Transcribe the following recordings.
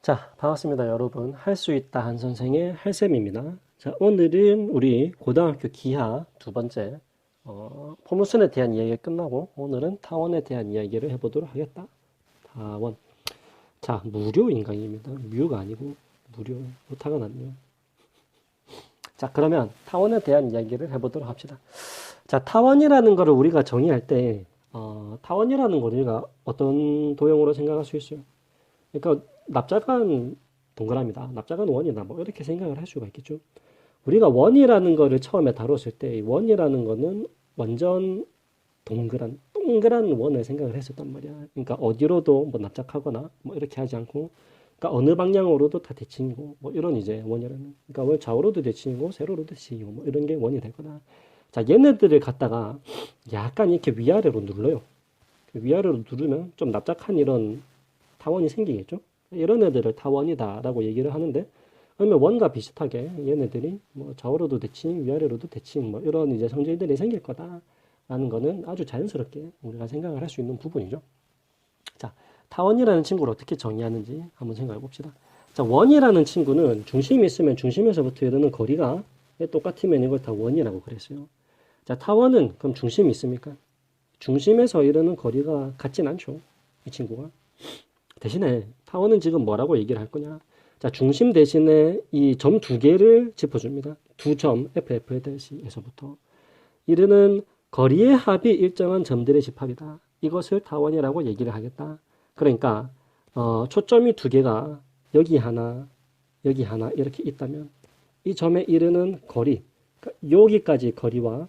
자, 반갑습니다, 여러분. 할 수 있다 한 선생의 할쌤입니다. 자, 오늘은 우리 고등학교 기하 두 번째, 포물선에 대한 이야기가 끝나고, 오늘은 타원에 대한 이야기를 해보도록 하겠다. 타원. 자, 무료 인강입니다. 뮤가 아니고, 무료. 오타가 났네요. 자, 그러면 타원에 대한 이야기를 해보도록 합시다. 자, 타원이라는 거를 우리가 정의할 때, 타원이라는 걸 우리가 어떤 도형으로 생각할 수 있어요? 그러니까 납작한 동그라미다, 납작한 원이다, 뭐 이렇게 생각을 할 수가 있겠죠. 우리가 원이라는 거를 처음에 다뤘을 때 원이라는 거는 완전 동그란 원을 생각을 했었단 말이야. 그러니까 어디로도 뭐 납작하거나 뭐 이렇게 하지 않고, 그러니까 어느 방향으로도 다 대칭이고 뭐 이런 이제 원이라는. 그러니까 원 좌우로도 대칭이고 세로로도 대칭이고 뭐 이런 게 원이 되거나. 자, 얘네들을 갖다가 약간 이렇게 위아래로 눌러요. 위아래로 누르면 좀 납작한 이런 타원이 생기겠죠. 이런 애들을 타원이다라고 얘기를 하는데, 그러면 원과 비슷하게 얘네들이 뭐 좌우로도 대칭, 위아래로도 대칭, 뭐 이런 이제 성질들이 생길 거다라는 거는 아주 자연스럽게 우리가 생각을 할 수 있는 부분이죠. 자, 타원이라는 친구를 어떻게 정의하는지 한번 생각해 봅시다. 자, 원이라는 친구는 중심이 있으면 중심에서부터 이르는 거리가 똑같으면 이걸 다 원이라고 그랬어요. 자, 타원은 그럼 중심이 있습니까? 중심에서 이르는 거리가 같진 않죠, 이 친구가. 대신에 타원은 지금 뭐라고 얘기를 할 거냐? 자, 중심 대신에 이 점 두 개를 짚어줍니다. 두 점 FF에서부터 이르는 거리의 합이 일정한 점들의 집합이다. 이것을 타원이라고 얘기를 하겠다. 그러니까 초점이 두 개가 여기 하나 이렇게 있다면 이 점에 이르는 거리, 그러니까 여기까지 거리와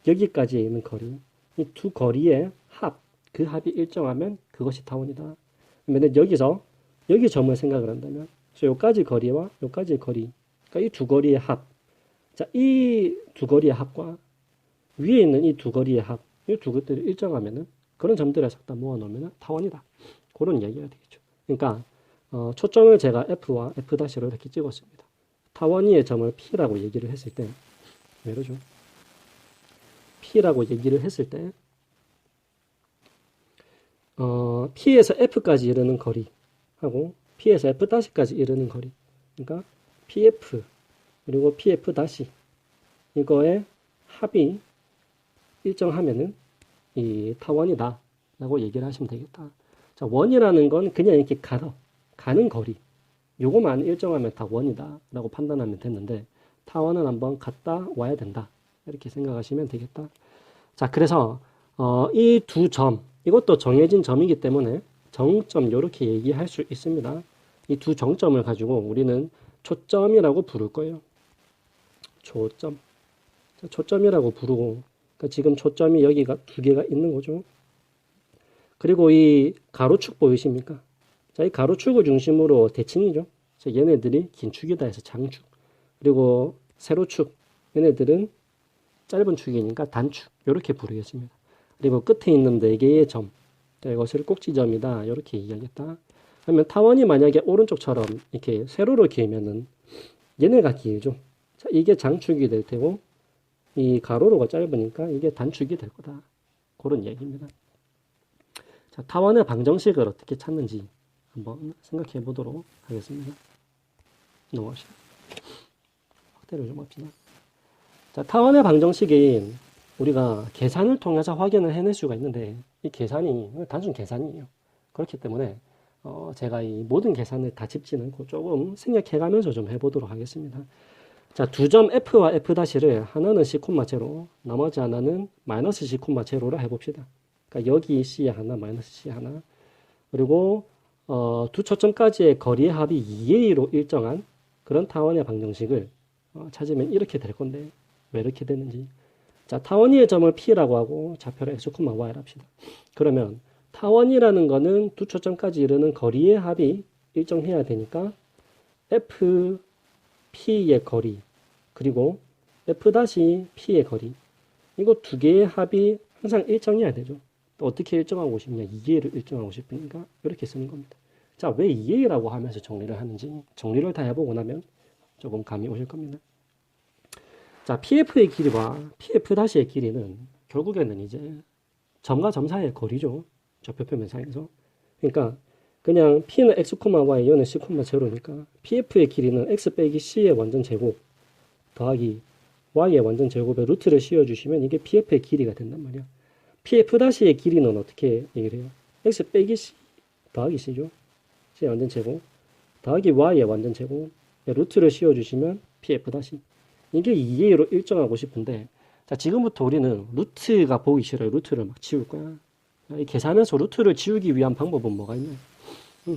여기까지 있는 거리, 이 두 거리의 합, 그 합이 일정하면 그것이 타원이다. 그러면 여기서 여기 점을 생각을 한다면, 그래서 요까지 거리와 요까지 거리, 그러니까 이 두 거리의 합. 자, 이 두 거리의 합과 위에 있는 이 두 거리의 합, 이 두 것들이 일정하면은 그런 점들을 싹 다 모아놓으면 타원이다. 그런 이야기가 되겠죠. 그러니까 초점을 제가 F와 F'로 이렇게 찍었습니다. 타원이의 점을 P라고 얘기를 했을 때, 왜 이러죠? P라고 얘기를 했을 때, P에서 F까지 이르는 거리하고 P에서 F'까지 이르는 거리, 그러니까 PF 그리고 PF 다시 이거의 합이 일정하면은 이 타원이다 라고 얘기를 하시면 되겠다. 자, 원이라는 건 그냥 이렇게 가는 거리, 요거만 일정하면 다 원이다 라고 판단하면 됐는데, 타원은 한번 갔다 와야 된다 이렇게 생각하시면 되겠다. 자, 그래서 이 두 점, 이것도 정해진 점이기 때문에 정점 이렇게 얘기할 수 있습니다. 이 두 정점을 가지고 우리는 초점이라고 부를 거예요. 초점. 초점이라고 부르고, 그러니까 지금 초점이 여기가 두 개가 있는 거죠. 그리고 이 가로축 보이십니까? 자, 이 가로축을 중심으로 대칭이죠. 자, 얘네들이 긴 축이다 해서 장축. 그리고 세로축, 얘네들은 짧은 축이니까 단축. 이렇게 부르겠습니다. 그리고 끝에 있는 네 개의 점, 자, 이것을 꼭지점이다 이렇게 얘기하겠다. 그러면 타원이 만약에 오른쪽처럼 이렇게 세로로 길면은 얘네가 길죠. 자, 이게 장축이 될 테고 이 가로로가 짧으니까 이게 단축이 될 거다. 그런 얘기입니다. 자, 타원의 방정식을 어떻게 찾는지 한번 생각해 보도록 하겠습니다. 넘어갑시다. 확대를 좀 합시다. 자, 타원의 방정식인 우리가 계산을 통해서 확인을 해낼 수가 있는데, 이 계산이 단순 계산이에요. 그렇기 때문에 제가 이 모든 계산을 다 짚지는 않고 조금 생략해가면서 좀 해보도록 하겠습니다. 자, 두 점 F와 F'를 하나는 C, 제로, 나머지 하나는 마이너스 C, 제로로 해봅시다. 그러니까 여기 C 하나, 마이너스 C 하나, 그리고 두 초점까지의 거리의 합이 2A로 일정한 그런 타원의 방정식을 찾으면 이렇게 될 건데, 왜 이렇게 되는지. 자, 타원이의 점을 P라고 하고 좌표를 X, Y를 합시다. 그러면 타원이라는 거는 두 초점까지 이르는 거리의 합이 일정해야 되니까 F, P의 거리, 그리고 F-P의 거리, 이거 두 개의 합이 항상 일정해야 되죠. 또 어떻게 일정하고 싶냐? 2A를 일정하고 싶으니까 이렇게 쓰는 겁니다. 자, 왜 2A라고 하면서 정리를 하는지 정리를 다 해보고 나면 조금 감이 오실 겁니다. 자, PF의 길이와 PF-의 길이는 결국에는 이제 점과 점 사이의 거리죠. 좌표표면상에서. 그러니까 그냥 P는 X, Y, U는 C, 제로니까 PF의 길이는 X 빼기 C의 완전 제곱 더하기 Y의 완전 제곱에 루트를 씌워주시면 이게 PF의 길이가 된단 말이야. PF-의 길이는 어떻게 얘기를 해요? X 빼기 C 더하기 C죠. C의 완전 제곱 더하기 Y의 완전 제곱 루트를 씌워주시면 PF-. 이게 2A로 일정하고 싶은데 자 지금부터 우리는 루트가 보기 싫어요. 루트를 막 지울 거야. 이 계산해서 루트를 지우기 위한 방법은 뭐가 있나요?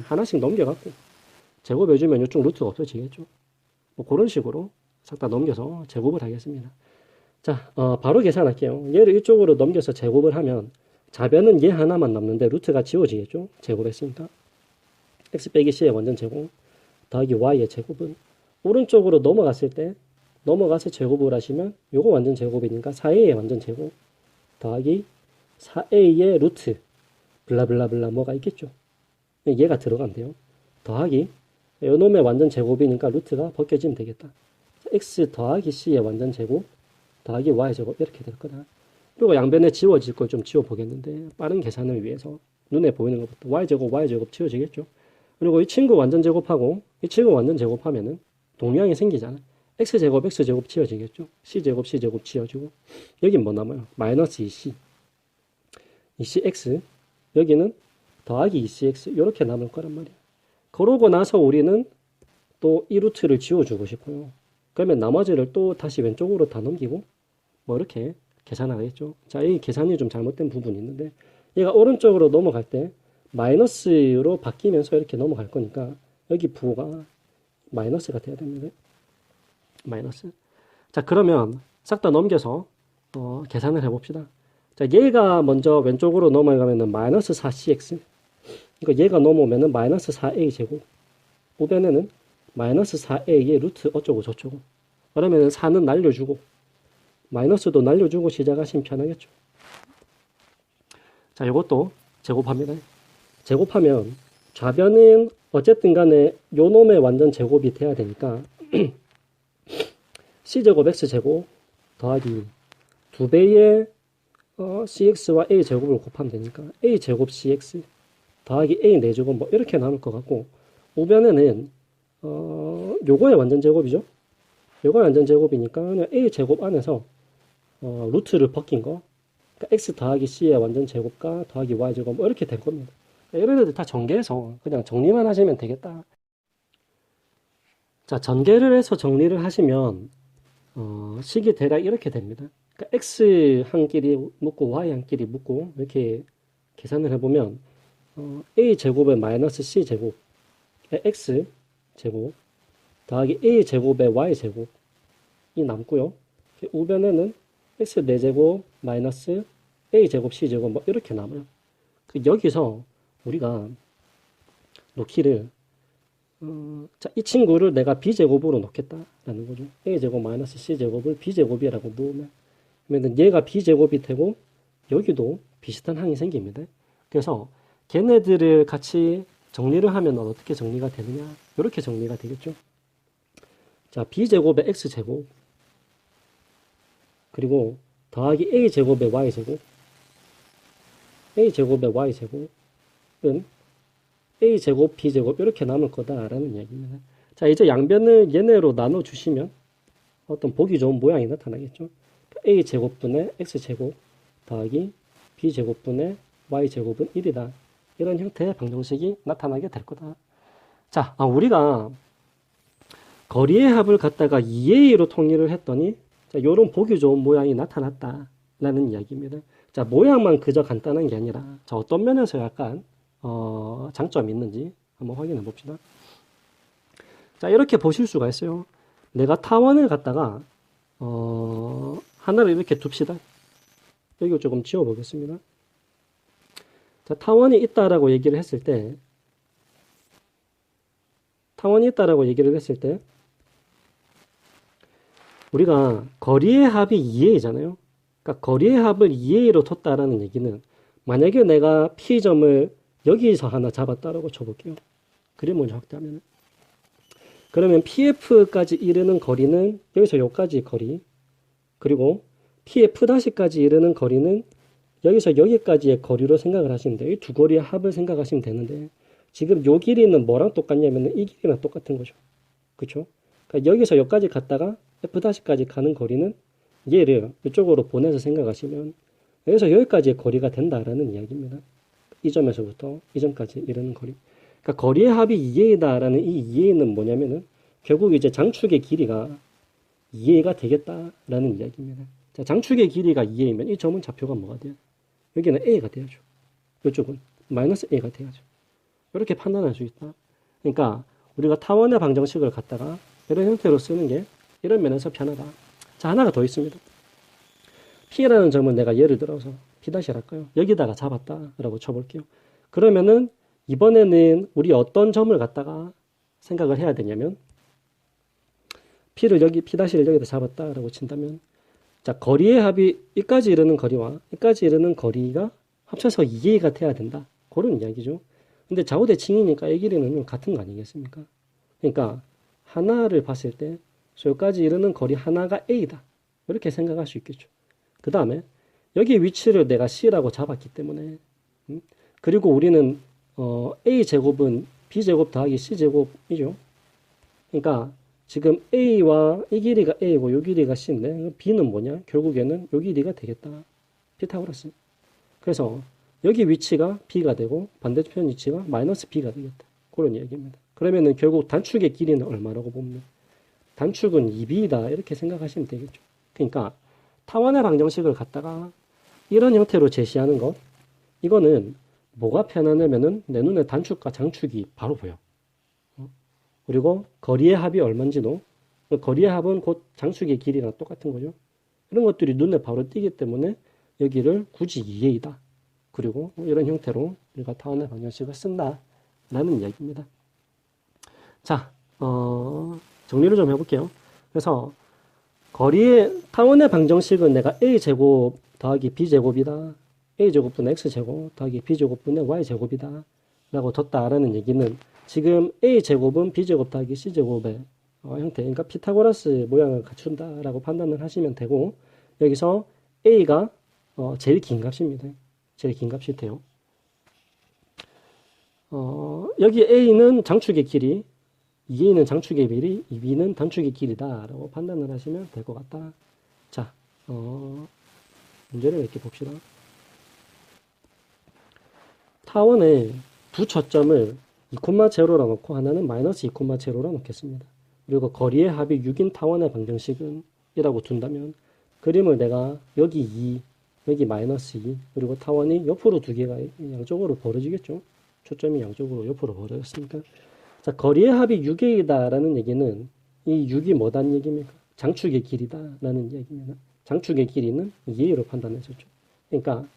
하나씩 넘겨갖고 제곱해주면 이쪽 루트가 없어지겠죠. 뭐 그런 식으로 싹 다 넘겨서 제곱을 하겠습니다. 자, 바로 계산할게요. 얘를 이쪽으로 넘겨서 제곱을 하면 좌변은 얘 하나만 남는데 루트가 지워지겠죠. 제곱했으니까 x 빼기 c의 완전 제곱 더하기 y의 제곱은 오른쪽으로 넘어갔을 때 넘어가서 제곱을 하시면 요거 완전 제곱이니까 4a의 완전 제곱 더하기 4a의 루트 블라블라블라 뭐가 있겠죠. 얘가 들어간대요. 더하기 요 놈의 완전 제곱이니까 루트가 벗겨지면 되겠다. x 더하기 c의 완전 제곱 더하기 y 제곱 이렇게 될 거다. 그리고 양변에 지워질 걸 좀 지워 보겠는데 빠른 계산을 위해서 눈에 보이는 것부터 y 제곱 지워지겠죠. 그리고 이 친구 완전 제곱하고 이 친구 완전 제곱하면은 동량이 생기잖아. x 제곱 지워지겠죠. c 제곱 지워지고 여긴 뭐 남아요? 마이너스 2c 2cx 여기는 더하기 2cx 이렇게 남을 거란 말이야. 그러고 나서 우리는 또 이 루트를 지워주고 싶어요. 그러면 나머지를 또 다시 왼쪽으로 다 넘기고 뭐 이렇게 계산하겠죠. 자, 이 계산이 좀 잘못된 부분이 있는데 얘가 오른쪽으로 넘어갈 때 마이너스로 바뀌면서 이렇게 넘어갈 거니까 여기 부호가 마이너스가 돼야 됩니다. 마이너스. 자, 그러면 싹 다 넘겨서 계산을 해봅시다. 자, 얘가 먼저 왼쪽으로 넘어가면은 마이너스 4cx. 그러니까 얘가 넘어오면은 마이너스 4a 제곱. 우변에는 마이너스 4a의 루트 어쩌고 저쩌고. 그러면은 4는 날려주고 마이너스도 날려주고 시작하시면 편하겠죠. 자, 이것도 제곱합니다. 제곱하면 좌변은 어쨌든 간에 요 놈의 완전 제곱이 돼야 되니까 c제곱 x제곱 더하기 2배의 cx와 a 제곱을 곱하면 되니까 a 제곱 cx 더하기 a 4제곱 뭐 이렇게 나올 것 같고 우변에는 요거의 완전 제곱이죠. 요거의 완전 제곱이니까 그냥 a 제곱 안에서 루트를 벗긴 거 그러니까 x 더하기 c의 완전 제곱과 더하기 y 제곱 뭐 이렇게 될 겁니다. 이런 애들 다 전개해서 그냥 정리만 하시면 되겠다. 자, 전개를 해서 정리를 하시면 식이 대략 이렇게 됩니다. 그러니까 x 한 끼리 묶고 y 한 끼리 묶고 이렇게 계산을 해보면 a 제곱에 마이너스 c 제곱 x 제곱 더하기 a 제곱에 y 제곱이 남고요. 우변에는 x 4제곱 마이너스 a 제곱 c 제곱 뭐 이렇게 남아요. 여기서 우리가 놓기를 자, 이 친구를 내가 b제곱으로 놓겠다라는 거죠. a제곱 마이너스 c제곱을 b제곱이라고 놓으면 그러면 얘가 b제곱이 되고 여기도 비슷한 항이 생깁니다. 그래서 걔네들을 같이 정리를 하면 어떻게 정리가 되느냐 이렇게 정리가 되겠죠. 자, b제곱에 x제곱 그리고 더하기 a제곱에 y제곱 a제곱에 y제곱은 a제곱 b제곱 이렇게 남을 거다라는 이야기입니다. 자, 이제 양변을 얘네로 나눠주시면 어떤 보기 좋은 모양이 나타나겠죠. a제곱분의 x제곱 더하기 b제곱분의 y제곱은 1이다. 이런 형태의 방정식이 나타나게 될 거다. 자, 우리가 거리의 합을 갖다가 2a로 통일을 했더니 자, 요런 보기 좋은 모양이 나타났다라는 이야기입니다. 자, 모양만 그저 간단한 게 아니라 자, 어떤 면에서 약간 장점이 있는지 한번 확인해 봅시다. 자, 이렇게 보실 수가 있어요. 내가 타원을 갖다가 하나를 이렇게 둡시다. 여기 조금 지워 보겠습니다. 자, 타원이 있다라고 얘기를 했을 때 우리가 거리의 합이 2a잖아요. 그러니까 거리의 합을 2a로 뒀다라는 얘기는 만약에 내가 P점을 여기서 하나 잡았다라고 쳐볼게요. 그림을 확대하면 그러면 PF까지 이르는 거리는 여기서 여기까지 거리 그리고 PF-까지 이르는 거리는 여기서 여기까지의 거리로 생각을 하시면 돼요. 이 두 거리의 합을 생각하시면 되는데 지금 요 길이는 뭐랑 똑같냐면은 이 길이랑 똑같은 거죠. 그쵸? 그러니까 여기서 여기까지 갔다가 F'까지 가는 거리는 얘를 이쪽으로 보내서 생각하시면 여기서 여기까지의 거리가 된다라는 이야기입니다. 이 점에서부터 이 점까지 이르는 거리. 그러니까 거리의 합이 2a다라는 이 2a는 뭐냐면은 결국 이제 장축의 길이가 2a가 되겠다라는 이야기입니다. 자, 장축의 길이가 2a면 이 점은 좌표가 뭐가 돼요? 여기는 a가 돼야죠. 이쪽은 마이너스 a가 돼야죠. 이렇게 판단할 수 있다. 그러니까 우리가 타원의 방정식을 갖다가 이런 형태로 쓰는 게 이런 면에서 편하다. 자, 하나가 더 있습니다. P라는 점은 내가 예를 들어서 P-할까요? 여기다가 잡았다라고 쳐볼게요. 그러면은 이번에는 우리 어떤 점을 갖다가 생각을 해야 되냐면 P를 여기다 잡았다라고 친다면 자, 거리의 합이 여기까지 이르는 거리와 여기까지 이르는 거리가 합쳐서 2a가 돼야 된다. 그런 이야기죠. 근데 좌우대칭이니까 이 길이는 같은 거 아니겠습니까? 그러니까 하나를 봤을 때 여기까지 이르는 거리 하나가 a다. 이렇게 생각할 수 있겠죠. 그 다음에 여기 위치를 내가 c라고 잡았기 때문에 그리고 우리는 a제곱은 b제곱 더하기 c제곱이죠. 그러니까 지금 a와 이 길이가 a고 이 길이가 c인데 b는 뭐냐? 결국에는 이 길이가 되겠다. 피타고라스. 그래서 여기 위치가 b가 되고 반대편 위치가 마이너스 b가 되겠다. 그런 이야기입니다. 그러면은 결국 단축의 길이는 얼마라고 보면 단축은 2b다 이렇게 생각하시면 되겠죠. 그러니까 타원의 방정식을 갖다가 이런 형태로 제시하는 것 이거는 뭐가 편하냐면은 내 눈에 단축과 장축이 바로 보여. 그리고 거리의 합이 얼마인지도 거리의 합은 곧 장축의 길이랑 똑같은 거죠. 이런 것들이 눈에 바로 띄기 때문에 여기를 굳이 2a다. 그리고 이런 형태로 우리가 타원의 방정식을 쓴다라는 이야기입니다. 자, 정리를 좀 해볼게요. 그래서 타원의 방정식은 내가 a제곱 더하기 b제곱이다. a제곱분의 x제곱 더하기 b제곱분의 y제곱이다. 라고 뒀다라는 얘기는 지금 a제곱은 b제곱 더하기 c제곱의 형태, 그러니까 피타고라스 모양을 갖춘다라고 판단을 하시면 되고 여기서 a가 제일 긴 값입니다. 제일 긴 값이 돼요. 여기 a는 장축의 길이, 2a는 장축의 길이, 2b는 단축의 길이다 라고 판단을 하시면 될 것 같다. 자, 문제를 이렇게 봅시다. 타원에 두 초점을 2,0라 놓고 하나는 마이너스 2,0라 놓겠습니다. 그리고 거리의 합이 6인 타원의 방정식은 이라고 둔다면 그림을 내가 여기 2, 여기 마이너스 2, 그리고 타원이 옆으로 두 개가 양쪽으로 벌어지겠죠. 초점이 양쪽으로 옆으로 벌어졌으니까. 자, 거리의 합이 6a다라는 얘기는 이 6이 뭐다는 얘기입니까? 장축의 길이다라는 얘기입니다. 장축의 길이는 2a로 판단했었죠. 그러니까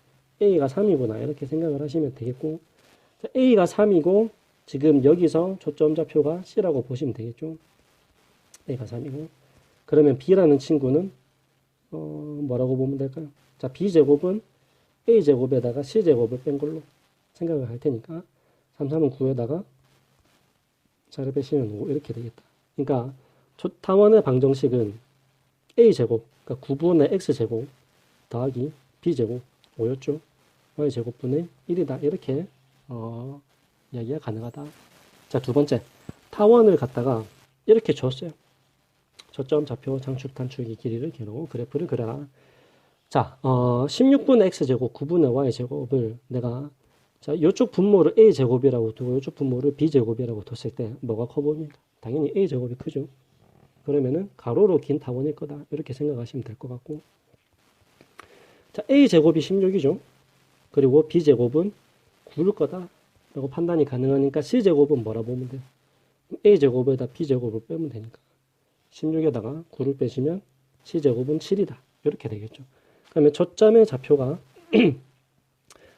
a가 3이구나 이렇게 생각을 하시면 되겠고 자, a가 3이고 지금 여기서 초점 좌표가 c라고 보시면 되겠죠. a가 3이고 그러면 b라는 친구는 뭐라고 보면 될까요? 자, b제곱은 a제곱에다가 c제곱을 뺀 걸로 생각을 할 테니까 3, 3은 9에다가 4를 빼시면 5 이렇게 되겠다. 그러니까 타원의 방정식은 a제곱 그러니까 9분의 x제곱 더하기 b제곱 5였죠. y제곱분의 1이다. 이렇게 이야기가 가능하다. 자, 두 번째 타원을 갖다가 이렇게 줬어요. 초점, 좌표, 장축, 단축의 길이를 겨누고 그래프를 그려라. 자, 16분의 x제곱, 9분의 y제곱을 내가 자, 이쪽 분모를 a제곱이라고 두고 이쪽 분모를 b제곱이라고 뒀을 때 뭐가 커 보입니까? 당연히 a제곱이 크죠. 그러면은 가로로 긴 타원일 거다. 이렇게 생각하시면 될 것 같고 자, a제곱이 16이죠. 그리고 b제곱은 9일 거다. 라고 판단이 가능하니까 c제곱은 뭐라 보면 돼요? a제곱에다 b제곱을 빼면 되니까 16에다가 9를 빼시면 c제곱은 7이다. 이렇게 되겠죠. 그러면 초점의 좌표가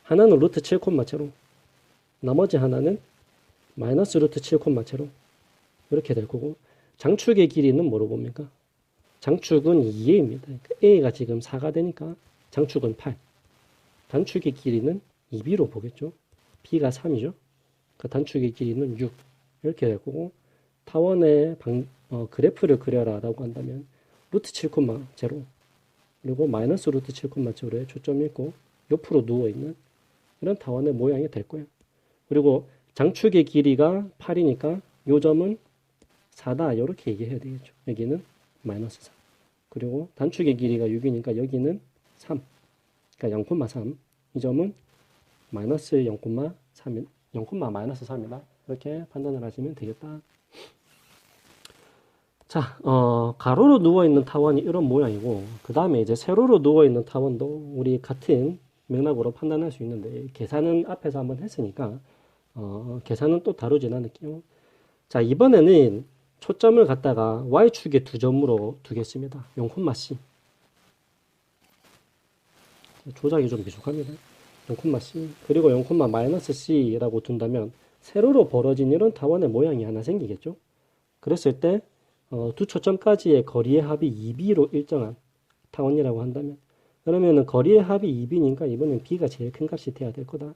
하나는 루트 7,7로 나머지 하나는 마이너스 루트 7,7로 이렇게 될 거고 장축의 길이는 뭐로 봅니까? 장축은 2a입니다. 그러니까 a가 지금 4가 되니까 장축은 8. 단축의 길이는 2b로 보겠죠. b가 3이죠. 그 단축의 길이는 6 이렇게 될 거고 타원의 그래프를 그려라 라고 한다면 루트 7,0 그리고 마이너스 루트 7,7에 초점이 있고 옆으로 누워있는 이런 타원의 모양이 될 거예요. 그리고 장축의 길이가 8이니까 요 점은 4다. 이렇게 얘기해야 되겠죠. 여기는 마이너스 4. 그리고 단축의 길이가 6이니까 여기는 3. 그러니까 0,3. 이 점은 마이너스 0,3, 0,-3이다. 이렇게 판단을 하시면 되겠다. 자, 가로로 누워있는 타원이 이런 모양이고, 그 다음에 이제 세로로 누워있는 타원도 우리 같은 맥락으로 판단할 수 있는데, 계산은 앞에서 한번 했으니까, 계산은 또 다루진 않을게요. 자, 이번에는 초점을 갖다가 Y축의 두 점으로 두겠습니다. 0,C. 조작이 좀 미숙합니다. 0,C. 그리고 0,-C라고 둔다면, 세로로 벌어진 이런 타원의 모양이 하나 생기겠죠? 그랬을 때, 두 초점까지의 거리의 합이 2b로 일정한 타원이라고 한다면, 그러면은 거리의 합이 2b니까 이번엔 b가 제일 큰 값이 돼야 될 거다.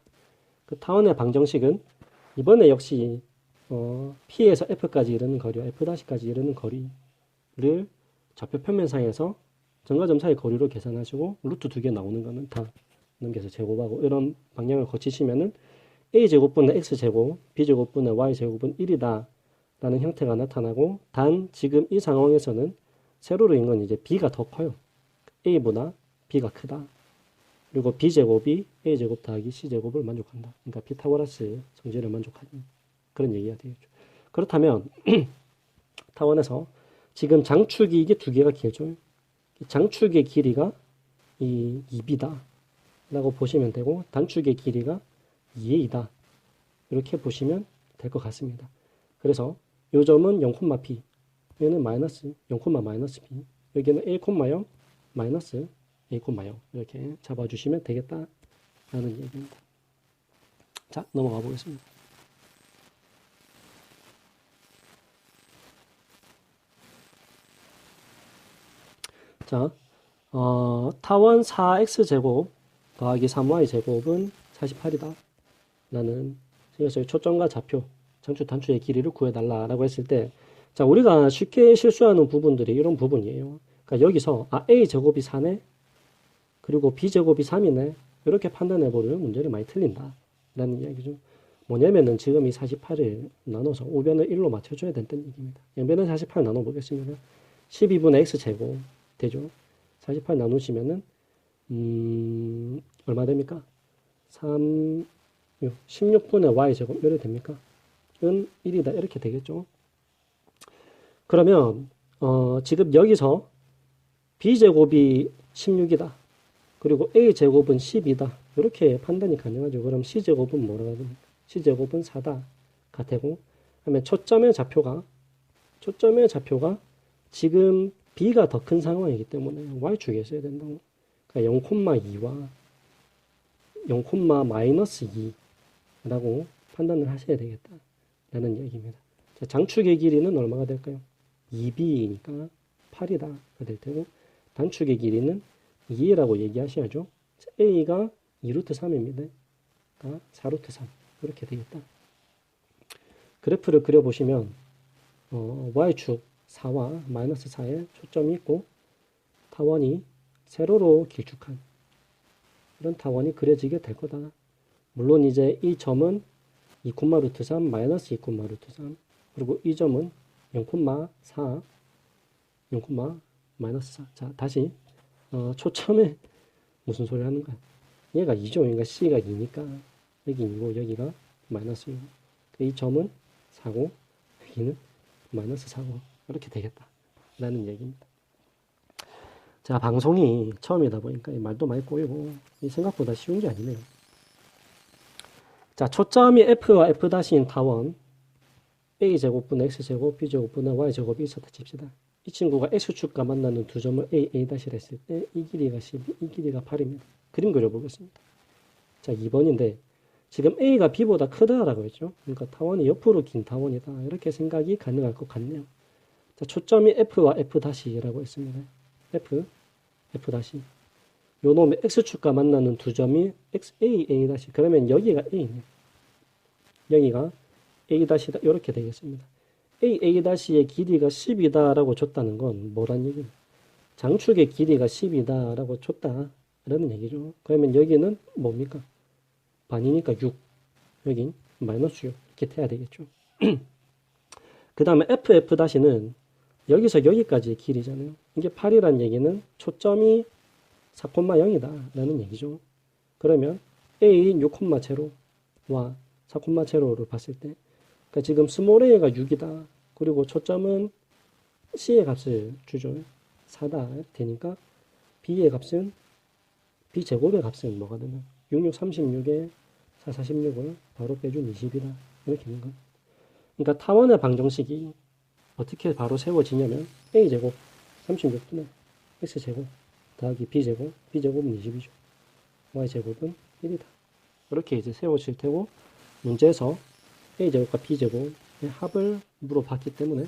그 타원의 방정식은 이번에 역시 P에서 F까지 이르는 거리와 F'까지 이르는 거리를 좌표 평면상에서 점과 점 사이 거리로 계산하시고 루트 2개 나오는 거는 다 넘겨서 제곱하고 이런 방향을 거치시면은 A제곱분의 X제곱, B제곱분의 Y제곱은 1이다 라는 형태가 나타나고, 단 지금 이 상황에서는 세로로인 건 이제 B가 더 커요. A보다 B가 크다. 그리고 B제곱이 A제곱 더하기 C제곱을 만족한다. 그러니까 피타고라스 성질을 만족하는 그런 얘기가 되겠죠. 그렇다면 타원에서 지금 장축이 이게 두 개가 길죠. 장축의 길이가 이 2B다 라고 보시면 되고, 단축의 길이가 2A다 이렇게 보시면 될 것 같습니다. 그래서 요 점은 0,P, 여기는 마이너스 0,-B, 여기는 1,0 마이너스 A,0 이렇게 잡아주시면 되겠다 라는 얘기입니다. 자, 넘어가 보겠습니다. 자, 타원 4x제곱 더하기 3y제곱은 48이다 라는, 그래서 초점과 좌표, 장축 단축의 길이를 구해달라 라고 했을 때, 자, 우리가 쉽게 실수하는 부분들이 이런 부분이에요. 그러니까 여기서 A제곱이 4네, 그리고 B제곱이 3이네, 이렇게 판단해보면 문제를 많이 틀린다 라는 이야기죠. 뭐냐면은 지금 이 48을 나눠서 우변을 1로 맞춰줘야 된다는 얘기입니다. 양변을 48 나눠보겠습니다. 12분의 x제곱 되죠. 48 나누시면은 얼마 됩니까? 16분의 y제곱 이래 됩니까? 은 1이다 이렇게 되겠죠. 그러면 지금 여기서 b제곱이 16이다. 그리고 a제곱은 10이다. 이렇게 판단이 가능하죠. 그럼 c제곱은 뭐라고 합니까? c제곱은 4다. 같고, 그다음에 초점의 좌표가 지금 b가 더 큰 상황이기 때문에 y축에 써야 된다고. 그러니까 0,2와 0,-2라고 판단을 하셔야 되겠다 라는 얘기입니다. 자, 장축의 길이는 얼마가 될까요? 2b니까 8이다 될 테고, 단축의 길이는 2라고 얘기하셔야죠. a가 2루트 3입니다. 그러니까 4루트 3 이렇게 되겠다. 그래프를 그려보시면 y축 4와 마이너스 4에 초점이 있고 타원이 세로로 길쭉한 이런 타원이 그려지게 될 거다. 물론 이제 이 점은 2, 루트 3 마이너스 2, 루트 3, 그리고 이 점은 0,4 0, 마이너스 4. 자, 다시 초점에 무슨 소리 하는 거야? 얘가 2죠. 그러니까 C가 2니까 여기 2고 여기가 마이너스 2고, 이 점은 4고 여기는 마이너스 4고 이렇게 되겠다 라는 얘기입니다. 자, 방송이 처음이다 보니까 말도 많이 꼬이고 생각보다 쉬운 게 아니네요. 자, 초점이 F와 F'인 타원 A제곱분의 X제곱, B제곱분의 Y제곱이 있었다 칩시다. 이 친구가 X축과 만나는 두 점을 A''를 했을 때 이 길이가 12, 이 길이가 8입니다. 그림 그려보겠습니다. 자, 2번인데 지금 A가 B보다 크다라고 했죠. 그러니까 타원이 옆으로 긴 타원이다. 이렇게 생각이 가능할 것 같네요. 자, 초점이 F와 F'라고 했습니다. F, F'. 요 놈의 X축과 만나는 두 점이 A. 그러면 여기가 A네요. 여기가 A''다. 이렇게 되겠습니다. A''의 길이가 10이다라고 줬다는 건 뭐란 얘기입니까? 장축의 길이가 10이다라고 줬다라는 얘기죠. 그러면 여기는 뭡니까? 반이니까 6. 여긴 마이너스 6. 바퀴트해야 되겠죠. 그 다음에 FF-는 여기서 여기까지의 길이잖아요. 이게 8이라는 얘기는 초점이 4,0이다 라는 얘기죠. 그러면 A인 6,0와 4,0를 봤을 때 그러니까 지금 스몰 a가 6이다. 그리고 초점은 C의 값을 주죠. 4다 되니까 B의 값은 B제곱의 값은 뭐가 되면 66, 36에 4, 46을 바로 빼준 20이다. 이렇게 있는 거예요. 그러니까 타원의 방정식이 어떻게 바로 세워지냐면 A제곱 36분의 X제곱 더하기 B제곱, B제곱은 20이죠. Y제곱은 1이다. 이렇게 이제 세워질 테고 문제에서 A제곱과 B제곱의 합을 물어봤기 때문에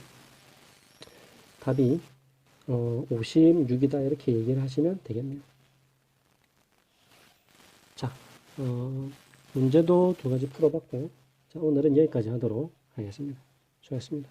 답이 56이다 이렇게 얘기를 하시면 되겠네요. 자, 문제도 두 가지 풀어봤고 자, 오늘은 여기까지 하도록 하겠습니다. 수고하셨습니다.